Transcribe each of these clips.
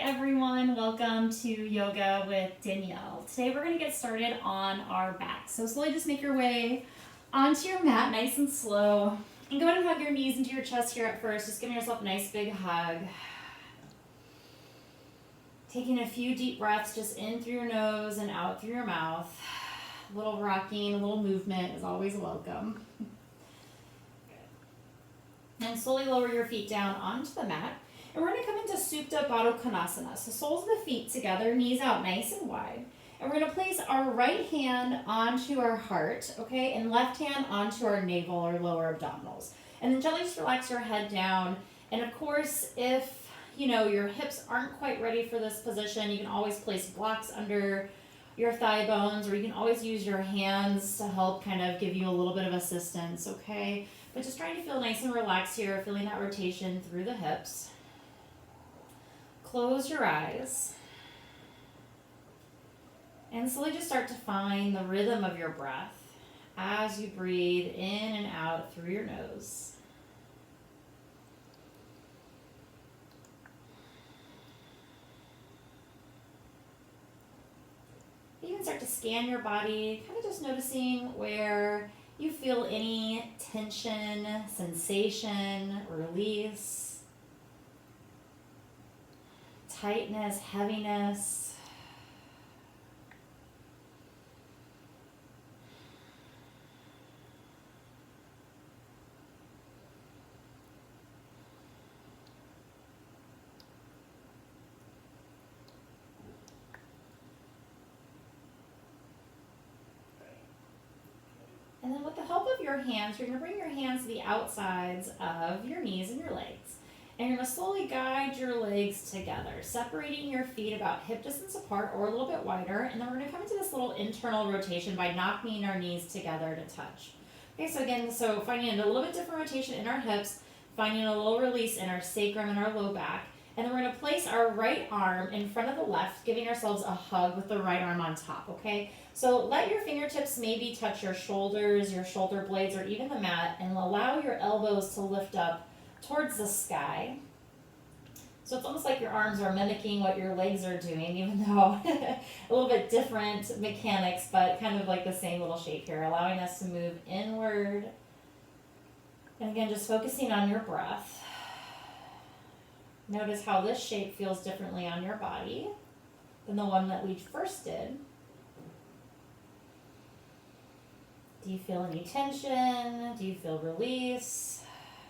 everyone, welcome to Yoga with Danielle. Today we're going to get started on our back. So slowly just make your way onto your mat nice and slow. And go ahead and hug your knees into your chest here at first. Just giving yourself a nice big hug. Taking a few deep breaths just in through your nose and out through your mouth. A little rocking, a little movement is always welcome. And slowly lower your feet down onto the mat. And we're going to come into Supta Baddha Konasana. So soles of the feet together, knees out nice and wide. And we're going to place our right hand onto our heart, okay, and left hand onto our navel or lower abdominals. And then gently just relax your head down. And of course, if your hips aren't quite ready for this position, you can always place blocks under your thigh bones, or you can always use your hands to help kind of give you a little bit of assistance, okay? But just trying to feel nice and relaxed here, feeling that rotation through the hips. Close your eyes. And slowly just start to find the rhythm of your breath as you breathe in and out through your nose. You can start to scan your body, kind of just noticing where you feel any tension, sensation, release, tightness, heaviness. And then with the help of your hands, you're going to bring your hands to the outsides of your knees and your legs. And you're going to slowly guide your legs together, separating your feet about hip distance apart or a little bit wider. And then we're going to come into this little internal rotation by knocking our knees together to touch. Okay, so again, finding a little bit different rotation in our hips, finding a little release in our sacrum and our low back. And then we're going to place our right arm in front of the left, giving ourselves a hug with the right arm on top, okay? So let your fingertips maybe touch your shoulders, your shoulder blades, or even the mat, and allow your elbows to lift up towards the sky. So it's almost like your arms are mimicking what your legs are doing, even though a little bit different mechanics, but kind of like the same little shape here, allowing us to move inward. And again, just focusing on your breath. Notice how this shape feels differently on your body than the one that we first did. Do you feel any tension? Do you feel release?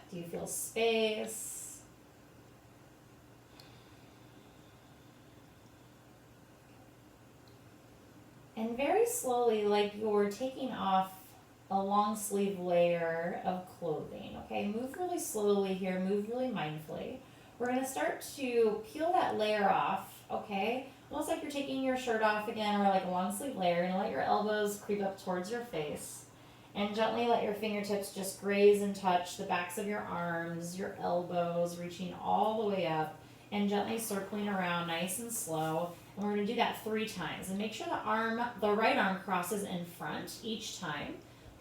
Do you feel space? And very slowly, like you're taking off a long sleeve layer of clothing, okay? Move really slowly here, move really mindfully. We're going to start to peel that layer off, okay? Almost like you're taking your shirt off again, or like a long sleeve layer, and let your elbows creep up towards your face. And gently let your fingertips just graze and touch the backs of your arms, your elbows, reaching all the way up, and gently circling around nice and slow. And we're going to do that 3 times. And make sure the right arm crosses in front each time.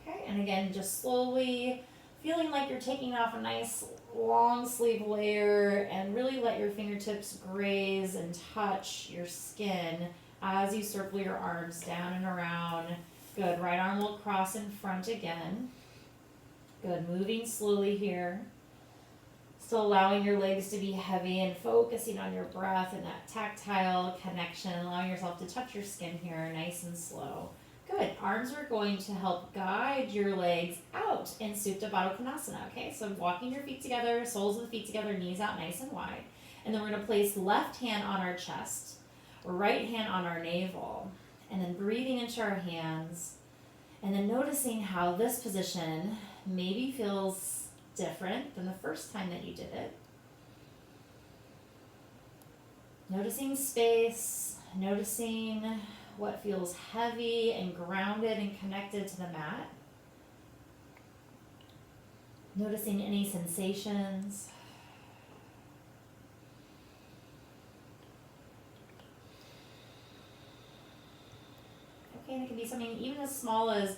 Okay, and again, just slowly feeling like you're taking off a nice long sleeve layer, and really let your fingertips graze and touch your skin as you circle your arms down and around. Good. Right arm will cross in front again. Good. Moving slowly here. Still allowing your legs to be heavy and focusing on your breath and that tactile connection, allowing yourself to touch your skin here nice and slow. Good. Arms are going to help guide your legs out in Supta Baddha Konasana. Okay, so walking your feet together, soles of the feet together, knees out nice and wide. And then we're going to place left hand on our chest, right hand on our navel. And then breathing into our hands, and then noticing how this position maybe feels different than the first time that you did it. Noticing space, noticing what feels heavy and grounded and connected to the mat. Noticing any sensations. And it can be something even as small as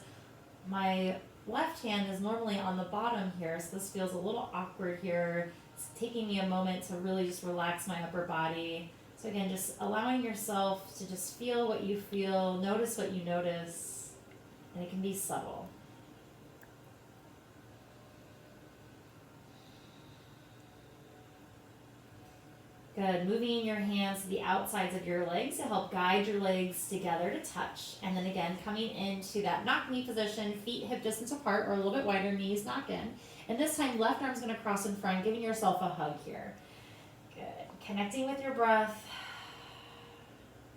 my left hand is normally on the bottom here, so this feels a little awkward here. It's taking me a moment to really just relax my upper body. So again, just allowing yourself to just feel what you feel, notice what you notice, and it can be subtle. Good. Moving your hands to the outsides of your legs to help guide your legs together to touch. And then again, coming into that knock knee position, feet hip distance apart or a little bit wider, knees knock in. And this time, left arm's going to cross in front, giving yourself a hug here. Good. Connecting with your breath.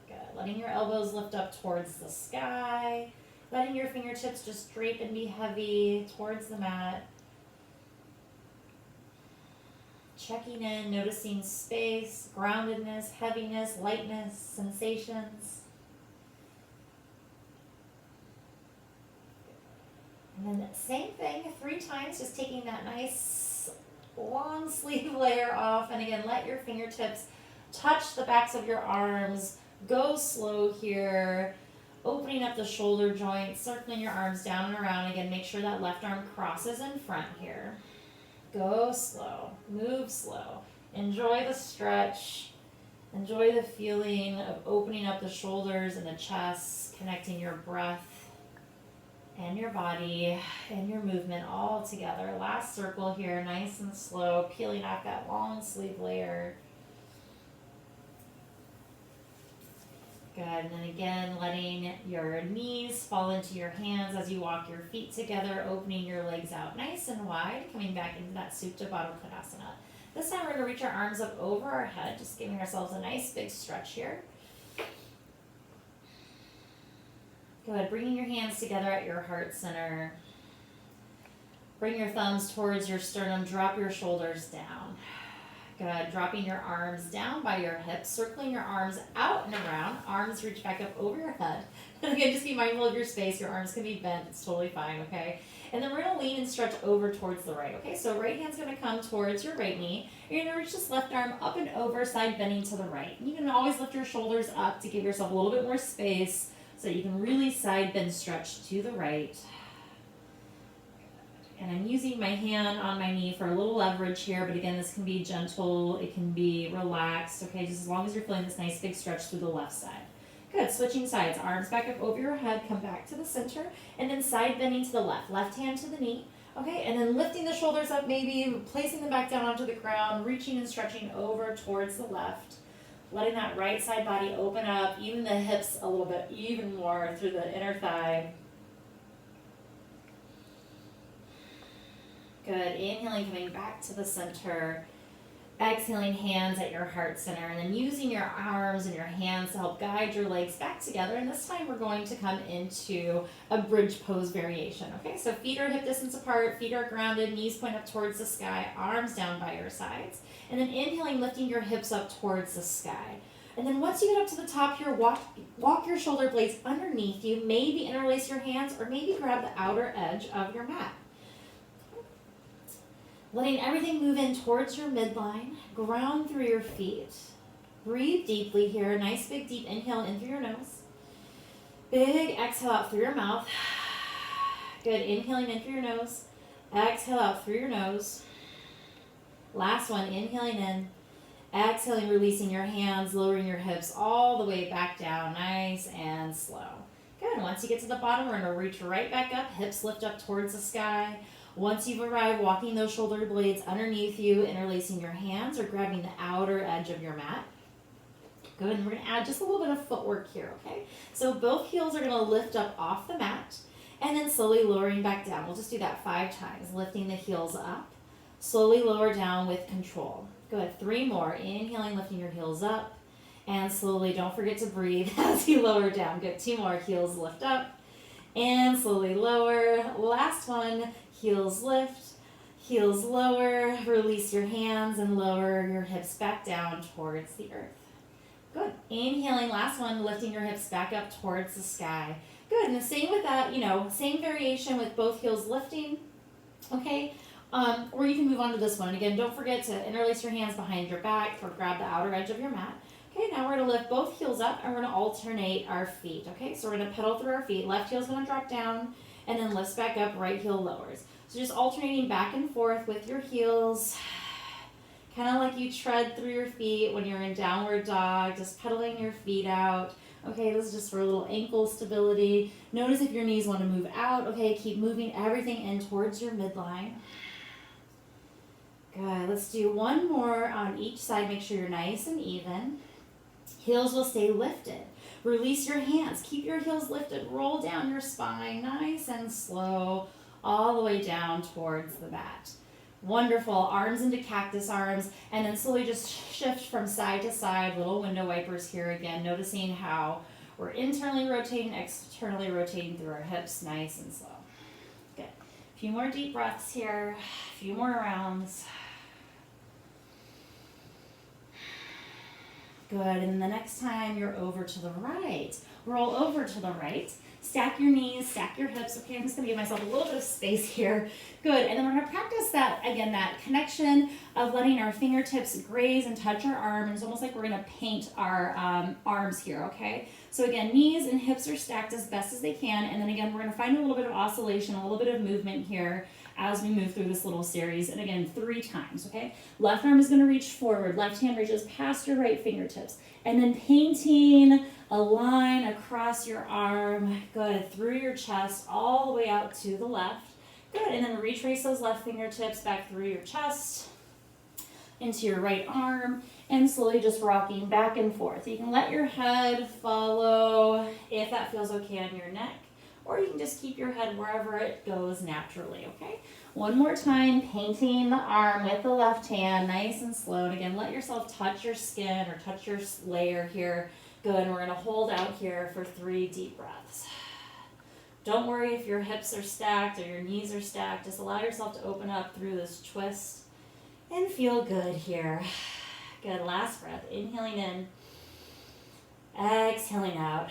Good. Letting your elbows lift up towards the sky. Letting your fingertips just drape and be heavy towards the mat. Checking in, noticing space, groundedness, heaviness, lightness, sensations. And then same thing 3 times, just taking that nice long sleeve layer off. And again, let your fingertips touch the backs of your arms. Go slow here. Opening up the shoulder joints, circling your arms down and around. Again, make sure that left arm crosses in front here. Go slow, move slow, enjoy the stretch, enjoy the feeling of opening up the shoulders and the chest, connecting your breath and your body and your movement all together. Last circle here, nice and slow, peeling off that long sleeve layer. Good, and then again, letting your knees fall into your hands as you walk your feet together, opening your legs out nice and wide, coming back into that Supta Baddha Konasana. This time we're going to reach our arms up over our head, just giving ourselves a nice big stretch here. Good, bringing your hands together at your heart center. Bring your thumbs towards your sternum, drop your shoulders down. Good. Dropping your arms down by your hips, circling your arms out and around. Arms reach back up over your head. And again, just be mindful of your space. Your arms can be bent. It's totally fine, okay? And then we're going to lean and stretch over towards the right, okay? So right hand's going to come towards your right knee. You're going to reach this left arm up and over, side bending to the right. You can always lift your shoulders up to give yourself a little bit more space so you can really side bend stretch to the right. And I'm using my hand on my knee for a little leverage here, but again, this can be gentle, it can be relaxed, okay, just as long as you're feeling this nice big stretch through the left side. Good, switching sides, arms back up over your head, come back to the center, and then side bending to the left hand to the knee, okay, and then lifting the shoulders up maybe, placing them back down onto the ground, reaching and stretching over towards the left, letting that right side body open up, even the hips a little bit, even more through the inner thigh. Good. Inhaling, coming back to the center. Exhaling, hands at your heart center. And then using your arms and your hands to help guide your legs back together. And this time we're going to come into a bridge pose variation. Okay, so feet are hip distance apart, feet are grounded, knees point up towards the sky, arms down by your sides. And then inhaling, lifting your hips up towards the sky. And then once you get up to the top here, walk your shoulder blades underneath you. Maybe interlace your hands or maybe grab the outer edge of your mat. Letting everything move in towards your midline. Ground through your feet. Breathe deeply here. Nice big deep inhale in through your nose. Big exhale out through your mouth. Good. Inhaling in through your nose. Exhale out through your nose. Last one. Inhaling in. Exhaling, releasing your hands, lowering your hips all the way back down. Nice and slow. Good. Once you get to the bottom, we're going to reach right back up. Hips lift up towards the sky. Once you've arrived, walking those shoulder blades underneath you, interlacing your hands or grabbing the outer edge of your mat. Good, and we're going to add just a little bit of footwork here, okay? So both heels are going to lift up off the mat and then slowly lowering back down. We'll just do that 5 times, lifting the heels up. Slowly lower down with control. Good, 3 more. Inhaling, lifting your heels up. And slowly, don't forget to breathe as you lower down. Good, 2 more. Heels lift up. And slowly lower. Last one. Heels lift, heels lower, release your hands and lower your hips back down towards the earth. Good. Inhaling, last one, lifting your hips back up towards the sky. Good. And the same with that, same variation with both heels lifting, okay? Or you can move on to this one. And again, don't forget to interlace your hands behind your back or grab the outer edge of your mat. Okay, now we're going to lift both heels up and we're going to alternate our feet, okay? So we're going to pedal through our feet. Left heel's going to drop down and then lifts back up, right heel lowers. So just alternating back and forth with your heels, kind of like you tread through your feet when you're in downward dog, just pedaling your feet out. Okay, this is just for a little ankle stability. Notice if your knees want to move out. Okay, keep moving everything in towards your midline. Good, let's do one more on each side. Make sure you're nice and even. Heels will stay lifted. Release your hands. Keep your heels lifted. Roll down your spine, nice and slow, all the way down towards the mat. Wonderful. Arms into cactus arms, and then slowly just shift from side to side. Little window wipers here again, noticing how we're internally rotating, externally rotating through our hips, nice and slow. Good. A few more deep breaths here, a few more rounds. Good, and the next time you're over to the right, roll over to the right, stack your knees, stack your hips. Okay, I'm just gonna give myself a little bit of space here. Good, and then we're gonna practice that, again, that connection of letting our fingertips graze and touch our arm. It's almost like we're gonna paint our arms here, okay? So again, knees and hips are stacked as best as they can, and then again, we're gonna find a little bit of oscillation, a little bit of movement here as we move through this little series, and again, 3 times, okay? Left arm is gonna reach forward, left hand reaches past your right fingertips, and then painting a line across your arm, good, through your chest, all the way out to the left. Good, and then retrace those left fingertips back through your chest, into your right arm, and slowly just rocking back and forth. You can let your head follow if that feels okay on your neck, or you can just keep your head wherever it goes naturally, okay? One more time, painting the arm with the left hand, nice and slow. And again, let yourself touch your skin or touch your layer here. Good, and we're gonna hold out here for 3 deep breaths. Don't worry if your hips are stacked or your knees are stacked. Just allow yourself to open up through this twist and feel good here. Good, last breath, inhaling in, exhaling out.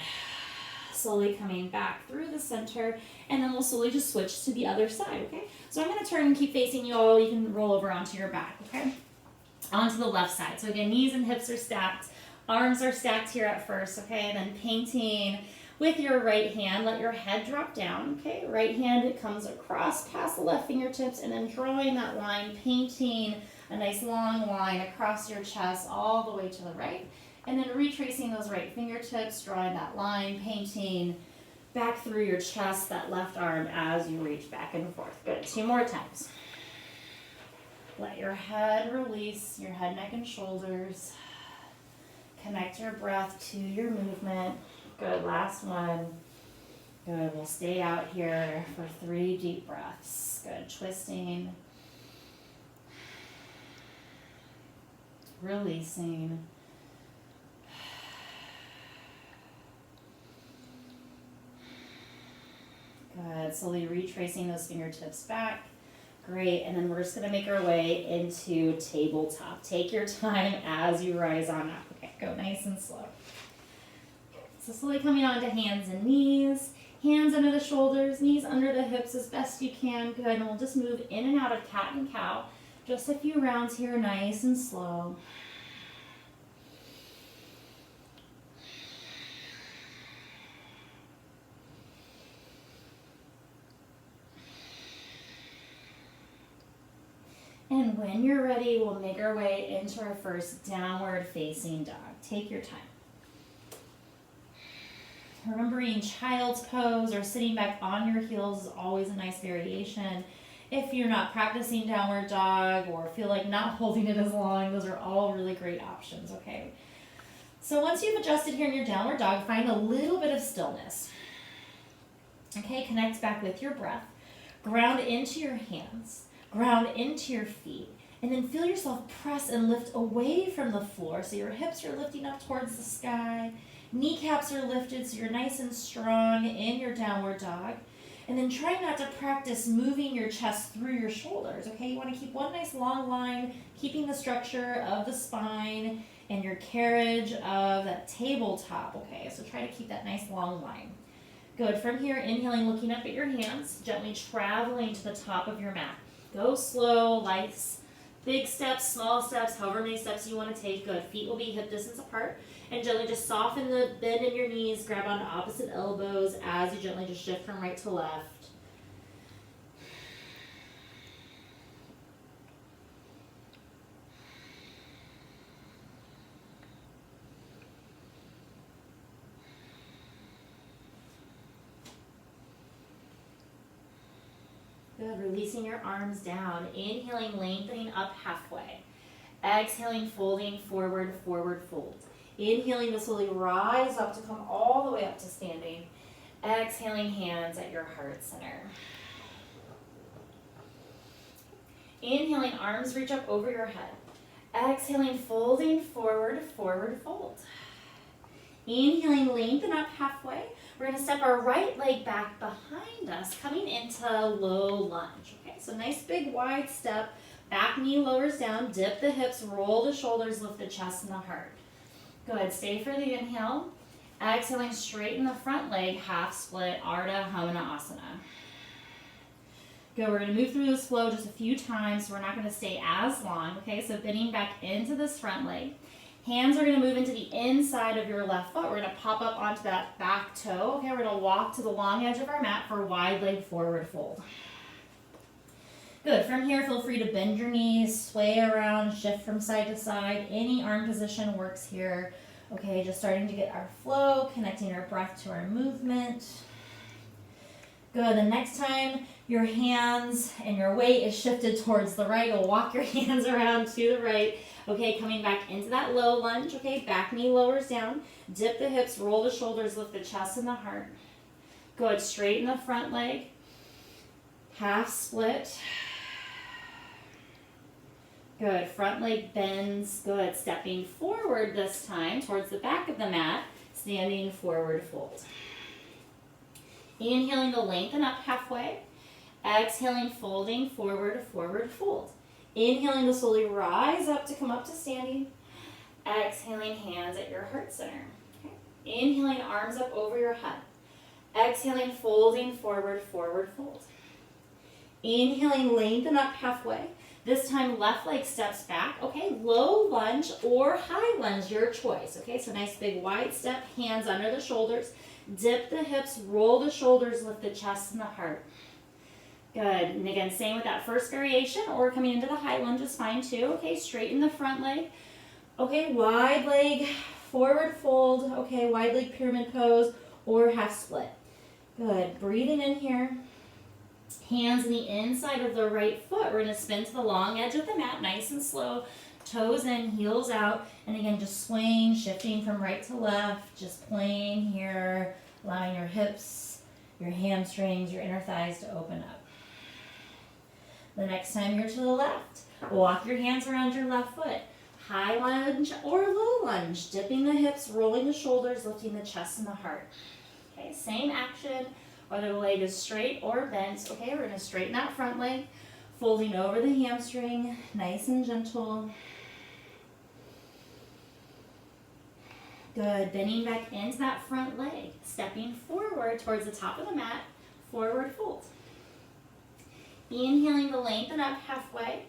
Slowly coming back through the center, and then we'll slowly just switch to the other side, okay? So I'm gonna turn and keep facing you all. You can roll over onto your back, okay? Onto the left side. So again, knees and hips are stacked. Arms are stacked here at first, okay? And then painting with your right hand, let your head drop down, okay? Right hand, it comes across past the left fingertips, and then drawing that line, painting a nice long line across your chest all the way to the right. And then retracing those right fingertips, drawing that line, painting back through your chest, that left arm as you reach back and forth. Good, 2 more times. Let your head release, your head, neck, and shoulders. Connect your breath to your movement. Good, last one. Good, we'll stay out here for 3 deep breaths. Good, twisting. Releasing. Good, slowly retracing those fingertips back. Great, and then we're just gonna make our way into tabletop. Take your time as you rise on up. Okay, go nice and slow. So slowly coming onto hands and knees. Hands under the shoulders, knees under the hips as best you can. Good, and we'll just move in and out of cat and cow. Just a few rounds here, nice and slow. And when you're ready, we'll make our way into our first downward facing dog. Take your time. Remembering child's pose or sitting back on your heels is always a nice variation. If you're not practicing downward dog or feel like not holding it as long, those are all really great options, okay? So once you've adjusted here in your downward dog, find a little bit of stillness. Okay, connect back with your breath. Ground into your hands. Ground into your feet, and then feel yourself press and lift away from the floor. So your hips are lifting up towards the sky, kneecaps are lifted so you're nice and strong in your downward dog. And then try not to practice moving your chest through your shoulders, okay? You want to keep one nice long line, keeping the structure of the spine and your carriage of that tabletop, okay? So try to keep that nice long line. Good, from here, inhaling, looking up at your hands, gently traveling to the top of your mat. Go slow, light, big steps, small steps, however many steps you want to take. Good. Feet will be hip distance apart. And gently just soften the bend in your knees. Grab onto opposite elbows as you gently just shift from right to left. Good, releasing your arms down. Inhaling, lengthening up halfway. Exhaling, folding forward, forward fold. Inhaling to slowly rise up to come all the way up to standing. Exhaling, hands at your heart center. Inhaling, arms reach up over your head. Exhaling, folding forward, forward fold. Inhaling, lengthen up halfway. We're going to step our right leg back behind us, coming into low lunge. Okay, so nice big wide step. Back knee lowers down, dip the hips, roll the shoulders, lift the chest and the heart. Good, stay for the inhale. Exhaling, straighten the front leg, half split, Ardha Hamanasana. Good, we're going to move through this flow just a few times. So we're not going to stay as long. Okay, so bending back into this front leg. Hands are going to move into the inside of your left foot. We're going to pop up onto that back toe. Okay, we're going to walk to the long edge of our mat for wide leg forward fold. Good, from here feel free to bend your knees, sway around, shift from side to side. Any arm position works here. Okay, just starting to get our flow, connecting our breath to our movement. Good, the next time your hands and your weight is shifted towards the right, you'll walk your hands around to the right. Okay, coming back into that low lunge. Okay, back knee lowers down. Dip the hips, roll the shoulders, lift the chest and the heart. Good, straighten the front leg. Half split. Good, front leg bends. Good, stepping forward this time towards the back of the mat. Standing forward fold. Inhaling to lengthen up halfway. Exhaling, folding forward, forward fold. Inhaling to slowly rise up to come up to standing. Exhaling, hands at your heart center. Okay. Inhaling, arms up over your head. Exhaling, folding forward, forward fold. Inhaling, lengthen up halfway. This time, left leg steps back. Okay, low lunge or high lunge, your choice. Okay, so nice big wide step, hands under the shoulders. Dip the hips, roll the shoulders, lift the chest and the heart. Good, and again, same with that first variation, or coming into the high lunge is fine too. Okay, straighten the front leg. Okay, wide leg, forward fold. Okay, wide leg pyramid pose or half split. Good, breathing in here. Hands in the inside of the right foot. We're gonna spin to the long edge of the mat, nice and slow. Toes in, heels out. And again, just swaying, shifting from right to left, just playing here, allowing your hips, your hamstrings, your inner thighs to open up. The next time you're to the left, walk your hands around your left foot. High lunge or low lunge, dipping the hips, rolling the shoulders, lifting the chest and the heart. Okay, same action, whether the leg is straight or bent. Okay, we're gonna straighten that front leg, folding over the hamstring, nice and gentle. Good, bending back into that front leg, stepping forward towards the top of the mat, forward fold. Inhaling to lengthen up halfway.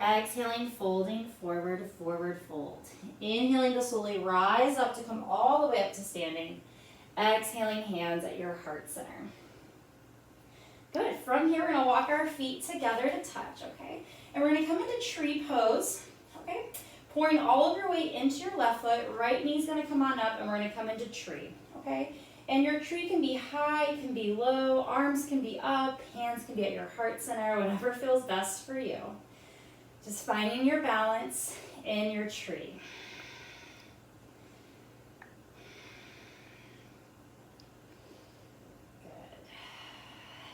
Exhaling, folding forward, forward fold. Inhaling to slowly rise up to come all the way up to standing. Exhaling, hands at your heart center. Good, from here we're gonna walk our feet together to touch, okay? And we're gonna come into tree pose, okay? Pouring all of your weight into your left foot, right knee's gonna come on up and we're gonna come into tree, okay? And your tree can be high, can be low, arms can be up, hands can be at your heart center, whatever feels best for you. Just finding your balance in your tree. Good.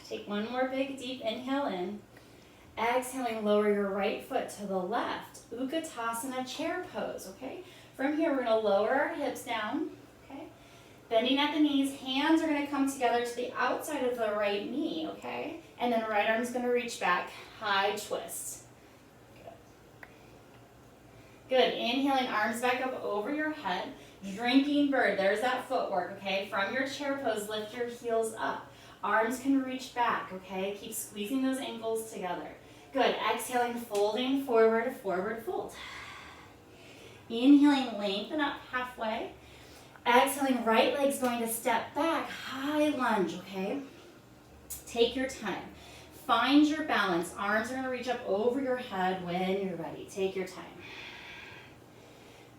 Take one more big deep inhale in. Exhaling, lower your right foot to the left. Utkatasana chair pose, okay? From here, we're gonna lower our hips down, okay? Bending at the knees, hands are gonna come together to the outside of the right knee, okay? And then right arm's gonna reach back, high twist. Good, inhaling, arms back up over your head. Drinking bird, there's that footwork, okay? From your chair pose, lift your heels up. Arms can reach back, okay? Keep squeezing those ankles together. Good, exhaling, folding forward, forward fold. Inhaling, lengthen up halfway. Exhaling, right leg's going to step back, high lunge, okay? Take your time. Find your balance. Arms are gonna reach up over your head when you're ready. Take your time.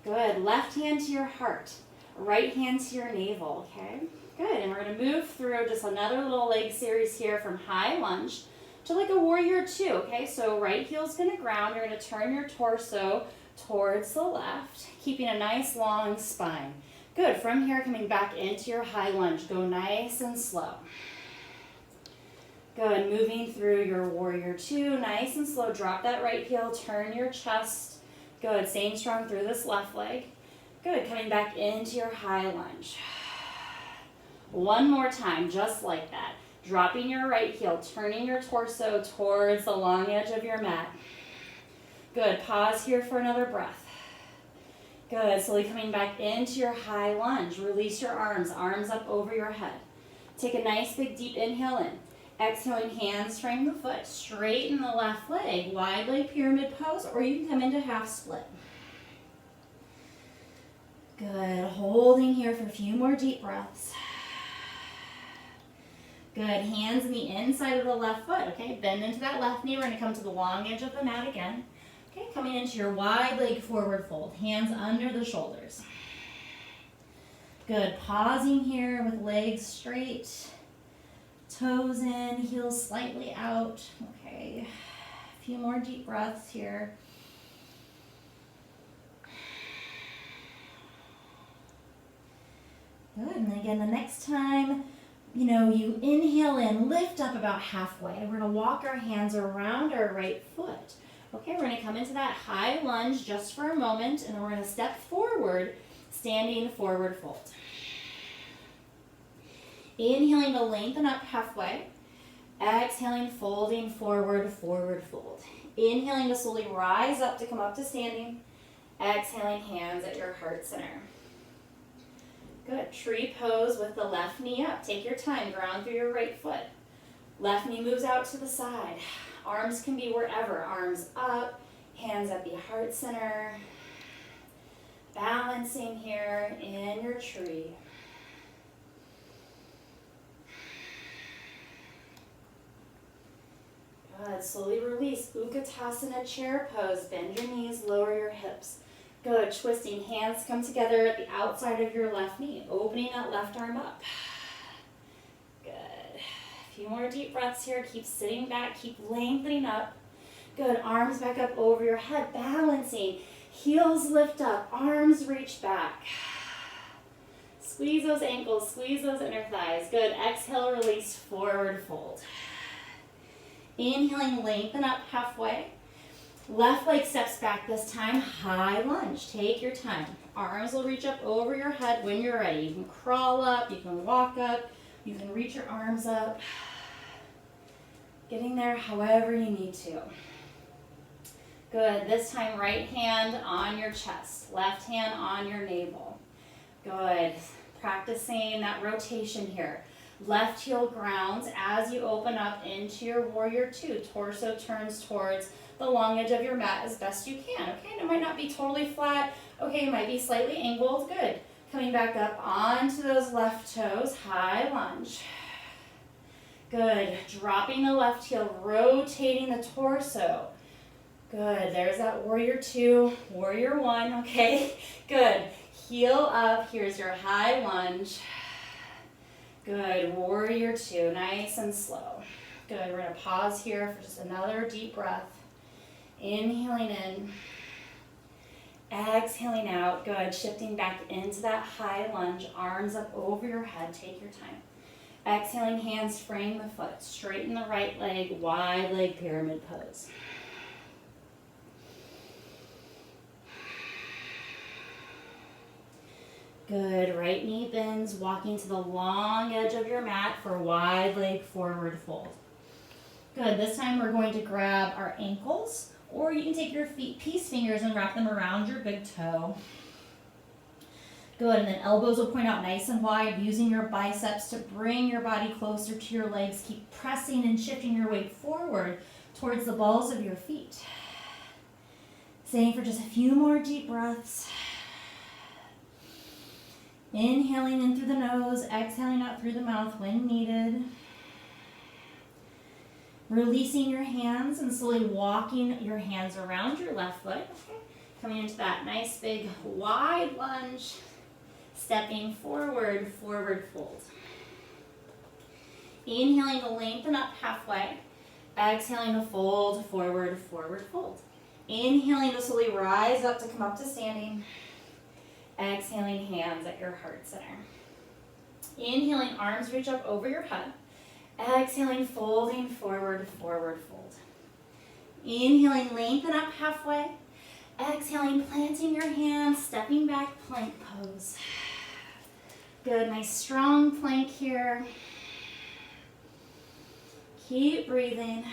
Good, left hand to your heart, right hand to your navel, okay? Good, and we're gonna move through just another little leg series here from high lunge to like a warrior two, okay? So right heel's gonna ground. You're gonna turn your torso towards the left, keeping a nice long spine. Good, from here coming back into your high lunge. Go nice and slow. Good, moving through your warrior two, nice and slow. Drop that right heel, turn your chest. Good, staying strong through this left leg. Good, coming back into your high lunge. One more time, just like that. Dropping your right heel, turning your torso towards the long edge of your mat. Good, pause here for another breath. Good, slowly coming back into your high lunge. Release your arms up over your head. Take a nice big deep inhale in. Exhaling, hands frame the foot, straighten the left leg, wide leg pyramid pose, or you can come into half split. Good, holding here for a few more deep breaths. Good, hands in the inside of the left foot, okay? Bend into that left knee, we're gonna come to the long edge of the mat again. Okay, coming into your wide leg forward fold, hands under the shoulders. Good, pausing here with legs straight. Toes in, heels slightly out. Okay, a few more deep breaths here. Good, and then again, the next time, you inhale in, lift up about halfway. We're gonna walk our hands around our right foot. Okay, we're gonna come into that high lunge just for a moment, and then we're gonna step forward, standing forward fold. Inhaling to lengthen up halfway. Exhaling, folding forward, forward fold. Inhaling to slowly rise up to come up to standing. Exhaling, hands at your heart center. Good. Tree pose with the left knee up. Take your time. Ground through your right foot. Left knee moves out to the side. Arms can be wherever. Arms up. Hands at the heart center. Balancing here in your tree. Good. Slowly release. Utkatasana chair pose. Bend your knees, lower your hips. Good. Twisting. Hands come together at the outside of your left knee. Opening that left arm up. Good. A few more deep breaths here. Keep sitting back. Keep lengthening up. Good. Arms back up over your head. Balancing. Heels lift up. Arms reach back. Squeeze those ankles. Squeeze those inner thighs. Good. Exhale, release, forward fold. Inhaling, lengthen up halfway. Left leg steps back this time, high lunge. Take your time. Arms will reach up over your head when you're ready. You can crawl up, you can walk up, you can reach your arms up. Getting there however you need to. Good, this time right hand on your chest, left hand on your navel. Good, practicing that rotation here. Left heel grounds as you open up into your warrior two. Torso turns towards the long edge of your mat as best you can. Okay, and it might not be totally flat. Okay, it might be slightly angled. Good. Coming back up onto those left toes. High lunge. Good. Dropping the left heel, rotating the torso. Good. There's that warrior two, warrior one. Okay, good. Heel up. Here's your high lunge. Good, warrior two, nice and slow. Good, we're gonna pause here for just another deep breath. Inhaling in, exhaling out. Good, shifting back into that high lunge, arms up over your head, take your time. Exhaling, hands frame the foot, straighten the right leg, wide leg pyramid pose. Good, right knee bends, walking to the long edge of your mat for wide leg forward fold. Good, this time we're going to grab our ankles, or you can take your peace fingers and wrap them around your big toe. Good, and then elbows will point out nice and wide, using your biceps to bring your body closer to your legs. Keep pressing and shifting your weight forward towards the balls of your feet. Staying for just a few more deep breaths. Inhaling in through the nose, exhaling out through the mouth when needed. Releasing your hands and slowly walking your hands around your left foot. Okay. Coming into that nice big wide lunge. Stepping forward, forward fold. Inhaling to lengthen up halfway. Exhaling to fold, forward, forward fold. Inhaling to slowly rise up to come up to standing. Exhaling, hands at your heart center. Inhaling, arms reach up over your head. Exhaling, folding forward, forward fold. Inhaling, lengthen up halfway. Exhaling, planting your hands, stepping back, plank pose. Good, nice strong plank here. Keep breathing.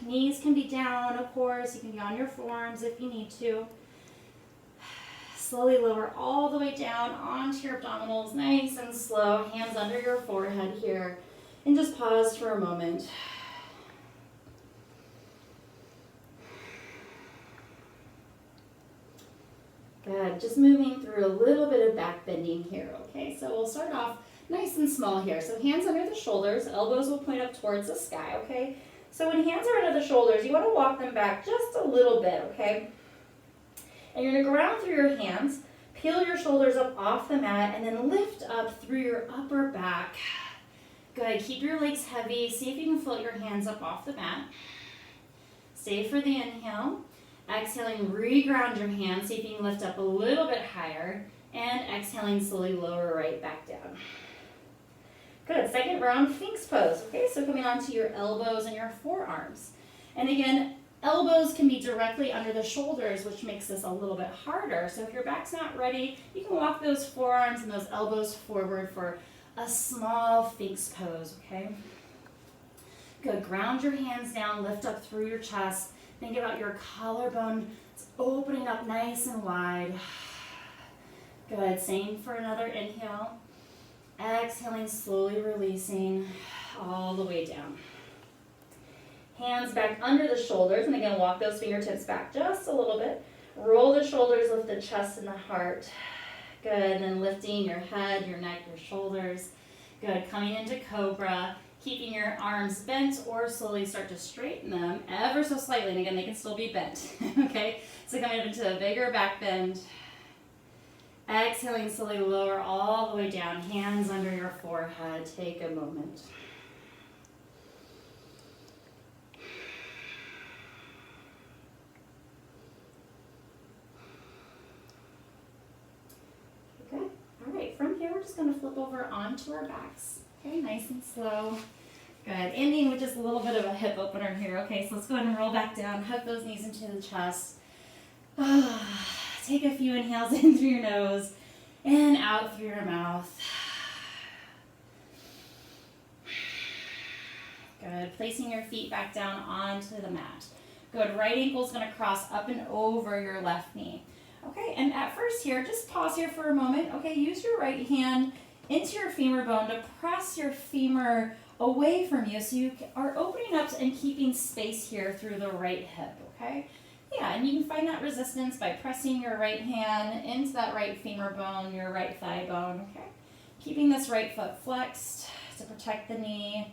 Knees can be down, of course. You can be on your forearms if you need to. Slowly lower all the way down onto your abdominals, nice and slow. Hands under your forehead here. And just pause for a moment. Good, just moving through a little bit of back bending here, okay? So we'll start off nice and small here. So hands under the shoulders, elbows will point up towards the sky, okay? So when hands are under the shoulders, you want to walk them back just a little bit, okay? And you're going to ground through your hands, peel your shoulders up off the mat, and then lift up through your upper back. Good, keep your legs heavy. See if you can float your hands up off the mat. Stay for the inhale. Exhaling, reground your hands. See if you can lift up a little bit higher. And exhaling, slowly lower right back down. Good, second round, Sphinx pose. Okay, so coming onto your elbows and your forearms. And again, elbows can be directly under the shoulders, which makes this a little bit harder. So if your back's not ready, you can walk those forearms and those elbows forward for a small Sphinx pose, okay? Good, ground your hands down, lift up through your chest. Think about your collarbone. It's opening up nice and wide. Good, same for another inhale. Exhaling, slowly releasing all the way down. Hands back under the shoulders, and again, walk those fingertips back just a little bit. Roll the shoulders, lift the chest and the heart. Good, and then lifting your head, your neck, your shoulders. Good, coming into Cobra, keeping your arms bent or slowly start to straighten them ever so slightly. And again, they can still be bent, okay? So coming up into a bigger back bend. Exhaling, slowly lower all the way down, hands under your forehead. Take a moment. Okay, all right, from here we're just gonna flip over onto our backs. Okay, nice and slow. Good, ending with just a little bit of a hip opener here. Okay, so let's go ahead and roll back down, hug those knees into the chest. Take a few inhales in through your nose and out through your mouth. Good, placing your feet back down onto the mat. Good, right ankle's gonna cross up and over your left knee. Okay, and at first here, just pause here for a moment. Okay, use your right hand into your femur bone to press your femur away from you so you are opening up and keeping space here through the right hip, okay? Yeah, and you can find that resistance by pressing your right hand into that right femur bone, your right thigh bone, okay? Keeping this right foot flexed to protect the knee.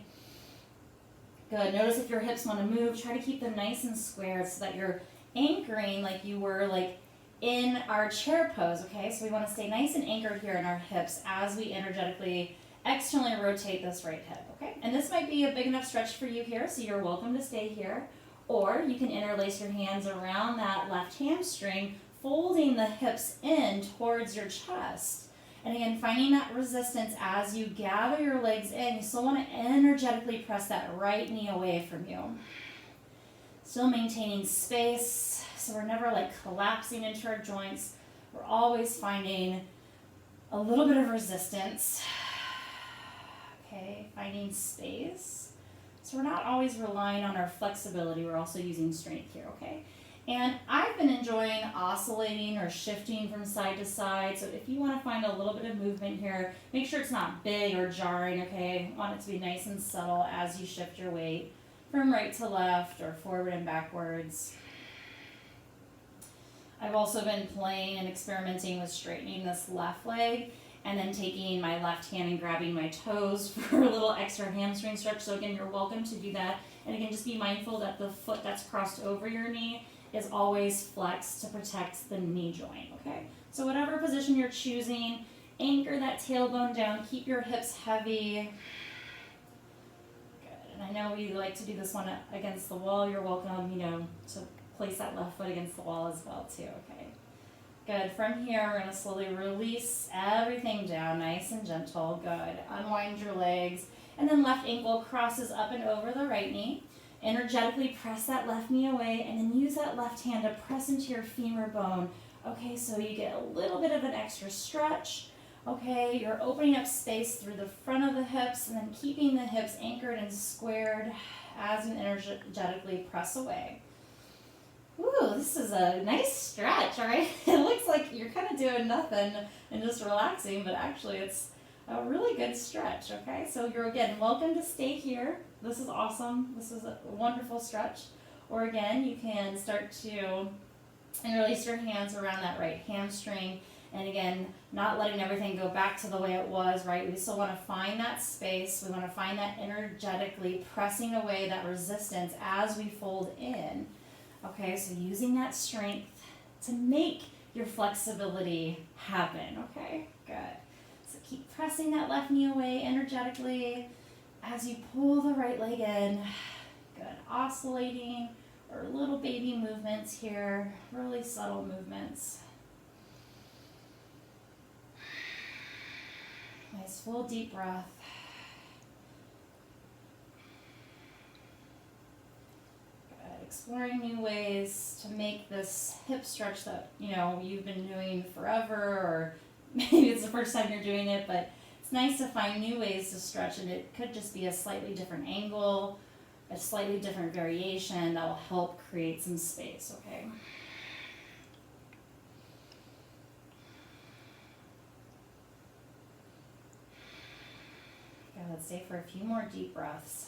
Good, notice if your hips want to move, try to keep them nice and square so that you're anchoring like you were like in our chair pose, okay? So we want to stay nice and anchored here in our hips as we energetically externally rotate this right hip, okay? And this might be a big enough stretch for you here, so you're welcome to stay here. Or you can interlace your hands around that left hamstring, folding the hips in towards your chest. And again, finding that resistance as you gather your legs in. You still want to energetically press that right knee away from you. Still maintaining space, so we're never like collapsing into our joints. We're always finding a little bit of resistance. Okay, finding space. So we're not always relying on our flexibility, we're also using strength here, okay? And I've been enjoying oscillating or shifting from side to side, so if you want to find a little bit of movement here, make sure it's not big or jarring, okay? Want it to be nice and subtle as you shift your weight from right to left or forward and backwards. I've also been playing and experimenting with straightening this left leg and then taking my left hand and grabbing my toes for a little extra hamstring stretch. So again, you're welcome to do that. And again, just be mindful that the foot that's crossed over your knee is always flexed to protect the knee joint, okay? So whatever position you're choosing, anchor that tailbone down, keep your hips heavy. Good. And I know we like to do this one against the wall. You're welcome, to place that left foot against the wall as well too, okay? Good. From here, we're going to slowly release everything down, nice and gentle. Good. Unwind your legs. And then left ankle crosses up and over the right knee. Energetically press that left knee away, and then use that left hand to press into your femur bone. Okay, so you get a little bit of an extra stretch. Okay, you're opening up space through the front of the hips, and then keeping the hips anchored and squared as you energetically press away. Ooh, this is a nice stretch, all right? It looks like you're kind of doing nothing and just relaxing, but actually it's a really good stretch, okay? So you're, again, welcome to stay here. This is awesome. This is a wonderful stretch. Or again, you can start to release your hands around that right hamstring. And again, not letting everything go back to the way it was, right? We still want to find that space. We want to find that energetically pressing away that resistance as we fold in. Okay, so using that strength to make your flexibility happen, okay? Good. So keep pressing that left knee away energetically as you pull the right leg in. Good. Oscillating or little baby movements here, really subtle movements. Nice full deep breath. Exploring new ways to make this hip stretch that you've been doing forever, or maybe it's the first time you're doing it, but it's nice to find new ways to stretch, and it could just be a slightly different angle, a slightly different variation that will help create some space, okay? Okay, let's stay for a few more deep breaths.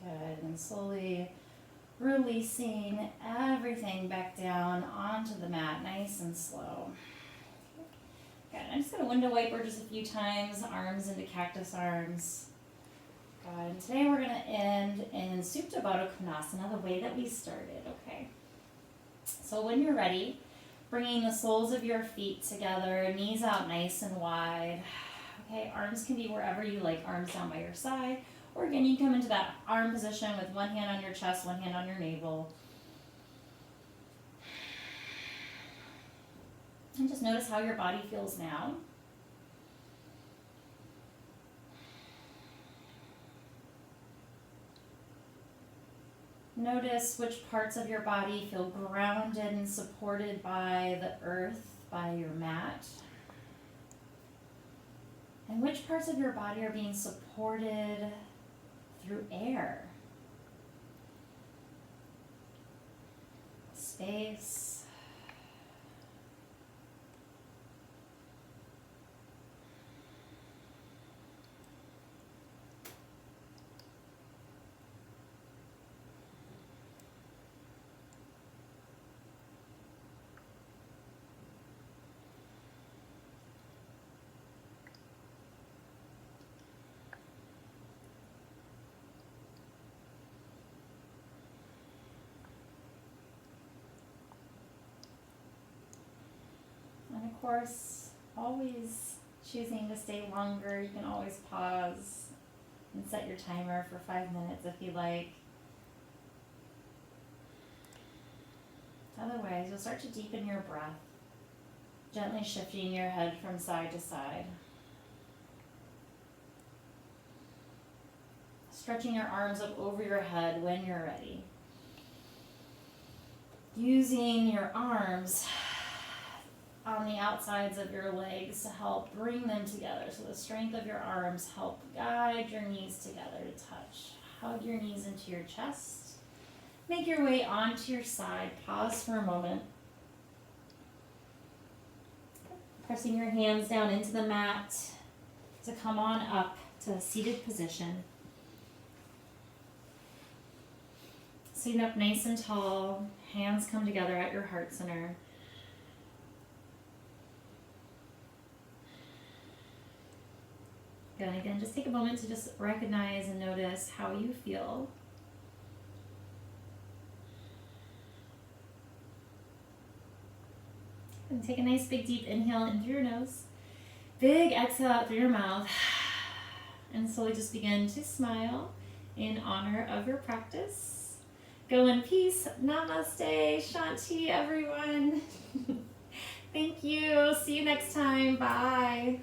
Good, and slowly releasing everything back down onto the mat, nice and slow. Good, I'm just going to window wiper just a few times, arms into cactus arms. Good, and today we're going to end in Supta Baddha Konasana, the way that we started, okay? So when you're ready, bringing the soles of your feet together, knees out nice and wide. Okay, arms can be wherever you like, arms down by your side. Or again, you can come into that arm position with one hand on your chest, one hand on your navel. And just notice how your body feels now. Notice which parts of your body feel grounded and supported by the earth, by your mat. And which parts of your body are being supported through air, space. And of course, always choosing to stay longer. You can always pause and set your timer for 5 minutes if you like. Otherwise, you'll start to deepen your breath, gently shifting your head from side to side. Stretching your arms up over your head when you're ready. Using your arms on the outsides of your legs to help bring them together. So the strength of your arms help guide your knees together to touch. Hug your knees into your chest. Make your way onto your side. Pause for a moment. Pressing your hands down into the mat to come on up to a seated position. Sitting up nice and tall. Hands come together at your heart center. Good. Again, just take a moment to just recognize and notice how you feel. And take a nice big deep inhale in through your nose. Big exhale out through your mouth. And slowly just begin to smile in honor of your practice. Go in peace. Namaste. Shanti, everyone. Thank you. See you next time. Bye.